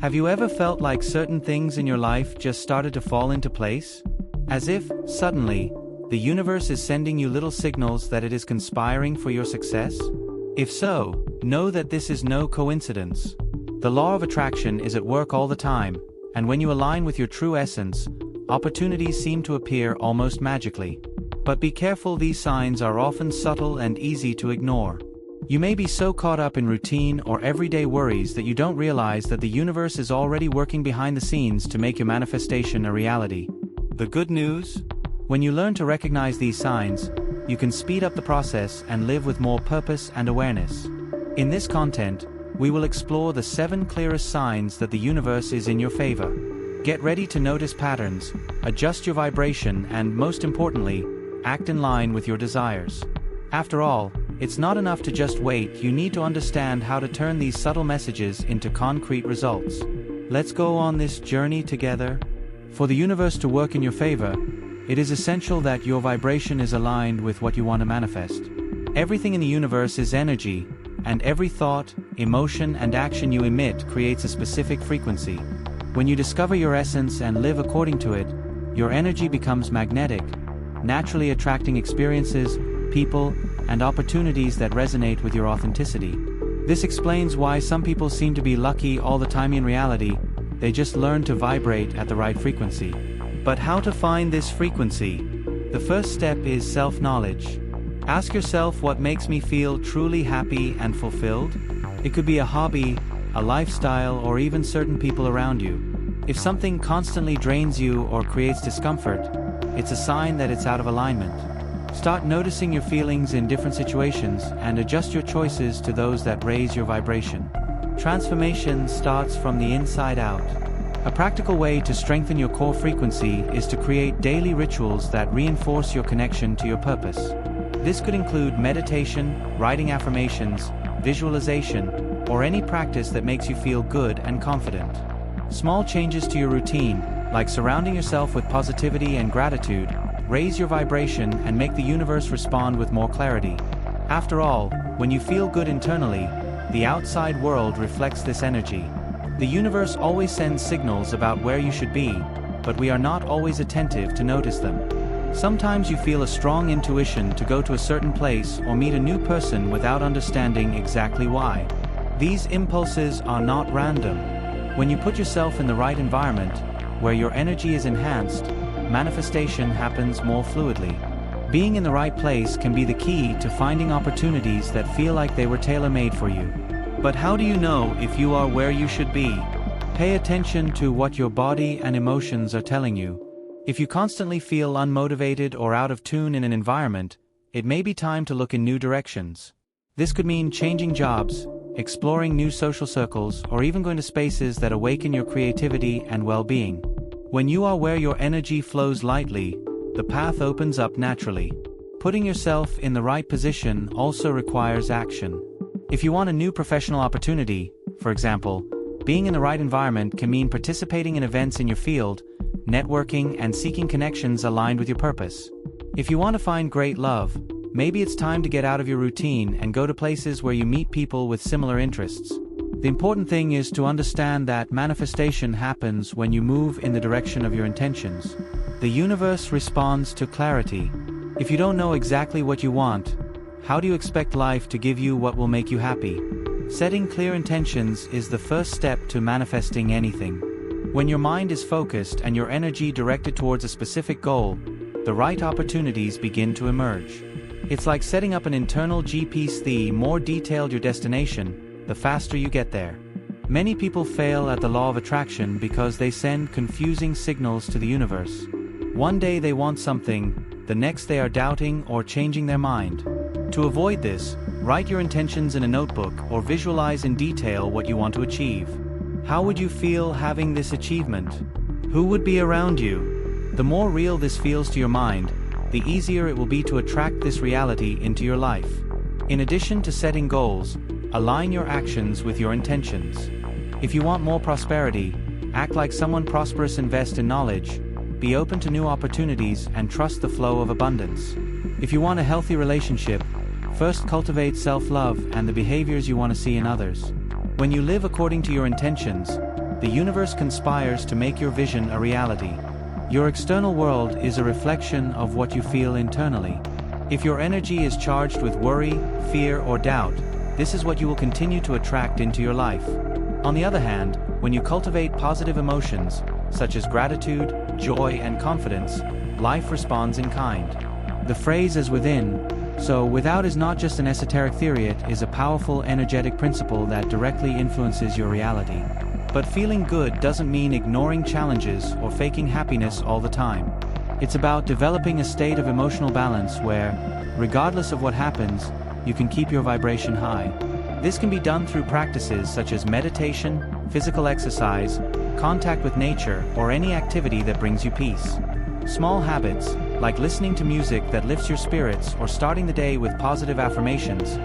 Have you ever felt like certain things in your life just started to fall into place? As if, suddenly, the universe is sending you little signals that it is conspiring for your success? If so, know that this is no coincidence. The law of attraction is at work all the time, and when you align with your true essence, opportunities seem to appear almost magically. But be careful, these signs are often subtle and easy to ignore. You may be so caught up in routine or everyday worries that you don't realize that the universe is already working behind the scenes to make your manifestation a reality. The good news? When you learn to recognize these signs, you can speed up the process and live with more purpose and awareness. In this content, we will explore the 7 clearest signs that the universe is in your favor. Get ready to notice patterns, adjust your vibration, and most importantly, act in line with your desires. After all, it's not enough to just wait, you need to understand how to turn these subtle messages into concrete results. Let's go on this journey together. For the universe to work in your favor, it is essential that your vibration is aligned with what you want to manifest. Everything in the universe is energy, and every thought, emotion, and action you emit creates a specific frequency. When you discover your essence and live according to it, your energy becomes magnetic, naturally attracting experiences, people, and opportunities that resonate with your authenticity. This explains why some people seem to be lucky all the time. In reality, they just learn to vibrate at the right frequency. But how to find this frequency? The first step is self-knowledge. Ask yourself, what makes me feel truly happy and fulfilled? It could be a hobby, a lifestyle, or even certain people around you. If something constantly drains you or creates discomfort, it's a sign that it's out of alignment. Start noticing your feelings in different situations and adjust your choices to those that raise your vibration. Transformation starts from the inside out. A practical way to strengthen your core frequency is to create daily rituals that reinforce your connection to your purpose. This could include meditation, writing affirmations, visualization, or any practice that makes you feel good and confident. Small changes to your routine, like surrounding yourself with positivity and gratitude, raise your vibration and make the universe respond with more clarity. After all, when you feel good internally, the outside world reflects this energy. The universe always sends signals about where you should be, but we are not always attentive to notice them. Sometimes you feel a strong intuition to go to a certain place or meet a new person without understanding exactly why. These impulses are not random. When you put yourself in the right environment, where your energy is enhanced, manifestation happens more fluidly. Being in the right place can be the key to finding opportunities that feel like they were tailor-made for you. But how do you know if you are where you should be? Pay attention to what your body and emotions are telling you. If you constantly feel unmotivated or out of tune in an environment, it may be time to look in new directions. This could mean changing jobs, exploring new social circles, or even going to spaces that awaken your creativity and well-being. When you are where your energy flows lightly, the path opens up naturally. Putting yourself in the right position also requires action. If you want a new professional opportunity, for example, being in the right environment can mean participating in events in your field, networking, and seeking connections aligned with your purpose. If you want to find great love, maybe it's time to get out of your routine and go to places where you meet people with similar interests. The important thing is to understand that manifestation happens when you move in the direction of your intentions. The universe responds to clarity. If you don't know exactly what you want, how do you expect life to give you what will make you happy? Setting clear intentions is the first step to manifesting anything. When your mind is focused and your energy directed towards a specific goal, the right opportunities begin to emerge. It's like setting up an internal GPS. The more detailed your destination, the faster you get there. Many people fail at the law of attraction because they send confusing signals to the universe. One day they want something, the next they are doubting or changing their mind. To avoid this, write your intentions in a notebook or visualize in detail what you want to achieve. How would you feel having this achievement? Who would be around you? The more real this feels to your mind, the easier it will be to attract this reality into your life. In addition to setting goals, align your actions with your intentions. If you want more prosperity, act like someone prosperous, invest in knowledge, be open to new opportunities, and trust the flow of abundance. If you want a healthy relationship, first cultivate self-love and the behaviors you want to see in others. When you live according to your intentions, the universe conspires to make your vision a reality. Your external world is a reflection of what you feel internally. If your energy is charged with worry, fear, or doubt, this is what you will continue to attract into your life. On the other hand, when you cultivate positive emotions, such as gratitude, joy, and confidence, life responds in kind. The phrase "as within, so without" is not just an esoteric theory, it is a powerful energetic principle that directly influences your reality. But feeling good doesn't mean ignoring challenges or faking happiness all the time. It's about developing a state of emotional balance where, regardless of what happens, you can keep your vibration high. This can be done through practices such as meditation, physical exercise, contact with nature, or any activity that brings you peace. Small habits, like listening to music that lifts your spirits or starting the day with positive affirmations,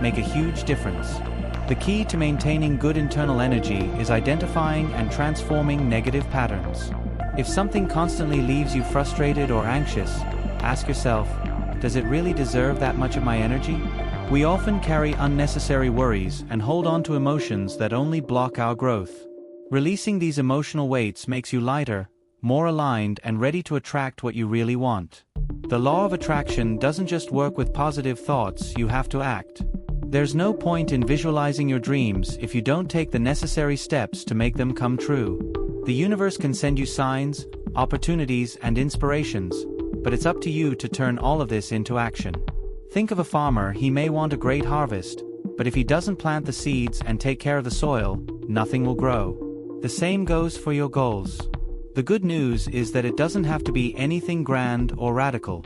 make a huge difference. The key to maintaining good internal energy is identifying and transforming negative patterns. If something constantly leaves you frustrated or anxious, ask yourself, does it really deserve that much of my energy? We often carry unnecessary worries and hold on to emotions that only block our growth. Releasing these emotional weights makes you lighter, more aligned, and ready to attract what you really want. The law of attraction doesn't just work with positive thoughts, you have to act. There's no point in visualizing your dreams if you don't take the necessary steps to make them come true. The universe can send you signs, opportunities, and inspirations, but it's up to you to turn all of this into action. Think of a farmer. He may want a great harvest, but if he doesn't plant the seeds and take care of the soil, nothing will grow. The same goes for your goals. The good news is that it doesn't have to be anything grand or radical.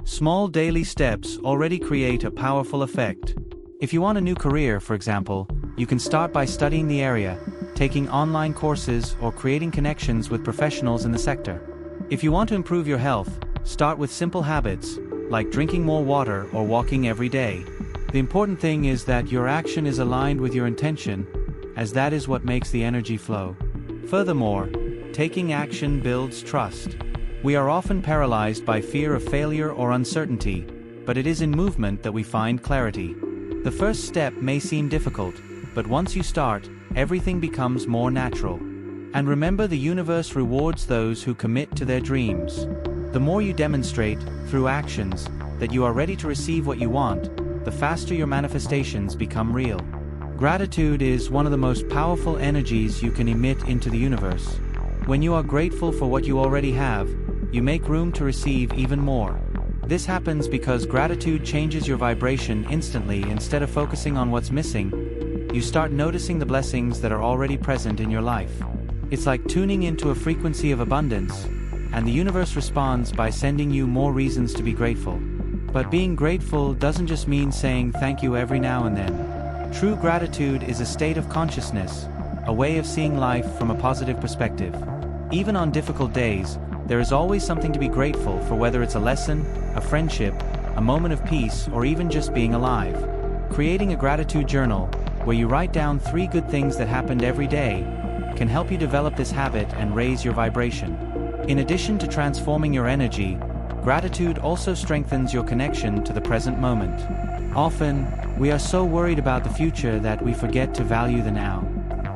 Small daily steps already create a powerful effect. If you want a new career, for example, you can start by studying the area, taking online courses, or creating connections with professionals in the sector. If you want to improve your health, start with simple habits, like drinking more water or walking every day. The important thing is that your action is aligned with your intention, as that is what makes the energy flow. Furthermore, taking action builds trust. We are often paralyzed by fear of failure or uncertainty, but it is in movement that we find clarity. The first step may seem difficult, but once you start, everything becomes more natural. And remember, the universe rewards those who commit to their dreams. The more you demonstrate, through actions, that you are ready to receive what you want, the faster your manifestations become real. Gratitude is one of the most powerful energies you can emit into the universe. When you are grateful for what you already have, you make room to receive even more. This happens because gratitude changes your vibration instantly. Instead of focusing on what's missing, you start noticing the blessings that are already present in your life. It's like tuning into a frequency of abundance, and the universe responds by sending you more reasons to be grateful. But being grateful doesn't just mean saying thank you every now and then. True gratitude is a state of consciousness, a way of seeing life from a positive perspective. Even on difficult days, there is always something to be grateful for, whether it's a lesson, a friendship, a moment of peace, or even just being alive. Creating a gratitude journal, where you write down 3 good things that happened every day, can help you develop this habit and raise your vibration. In addition to transforming your energy, gratitude also strengthens your connection to the present moment. Often, we are so worried about the future that we forget to value the now.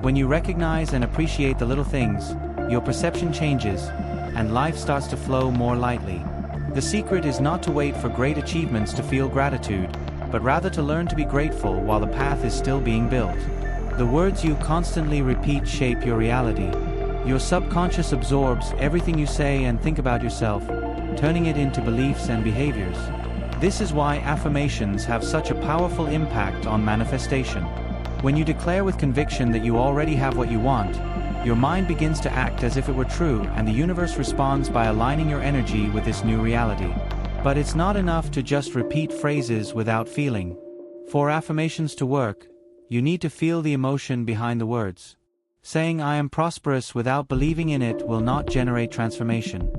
When you recognize and appreciate the little things, your perception changes, and life starts to flow more lightly. The secret is not to wait for great achievements to feel gratitude, but rather to learn to be grateful while the path is still being built. The words you constantly repeat shape your reality. Your subconscious absorbs everything you say and think about yourself, turning it into beliefs and behaviors. This is why affirmations have such a powerful impact on manifestation. When you declare with conviction that you already have what you want, your mind begins to act as if it were true, and the universe responds by aligning your energy with this new reality. But it's not enough to just repeat phrases without feeling. For affirmations to work, you need to feel the emotion behind the words. Saying "I am prosperous" without believing in it will not generate transformation.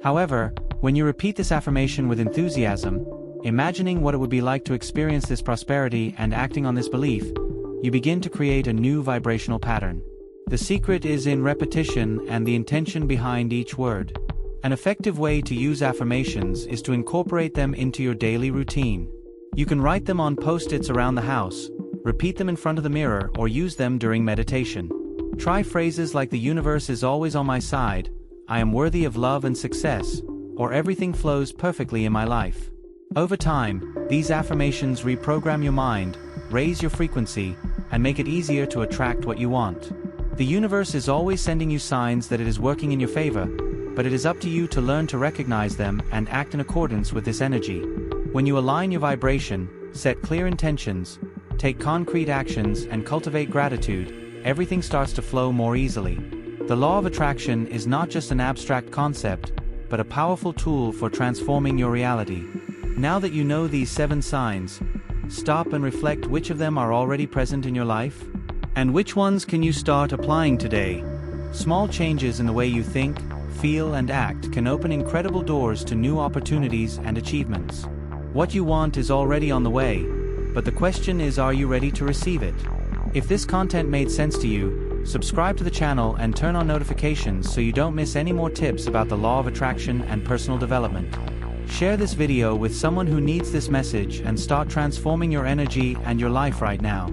However, when you repeat this affirmation with enthusiasm, imagining what it would be like to experience this prosperity and acting on this belief, you begin to create a new vibrational pattern. The secret is in repetition and the intention behind each word. An effective way to use affirmations is to incorporate them into your daily routine. You can write them on post-its around the house, repeat them in front of the mirror, or use them during meditation. Try phrases like "the universe is always on my side," "I am worthy of love and success," or "everything flows perfectly in my life." Over time, these affirmations reprogram your mind, raise your frequency, and make it easier to attract what you want. The universe is always sending you signs that it is working in your favor, but it is up to you to learn to recognize them and act in accordance with this energy. When you align your vibration, set clear intentions, take concrete actions, and cultivate gratitude, everything starts to flow more easily. The law of attraction is not just an abstract concept, but a powerful tool for transforming your reality. Now that you know these 7 signs, stop and reflect which of them are already present in your life, and which ones can you start applying today. Small changes in the way you think, feel, and act can open incredible doors to new opportunities and achievements. What you want is already on the way, but the question is, are you ready to receive it? If this content made sense to you, subscribe to the channel and turn on notifications so you don't miss any more tips about the law of attraction and personal development. Share this video with someone who needs this message and start transforming your energy and your life right now.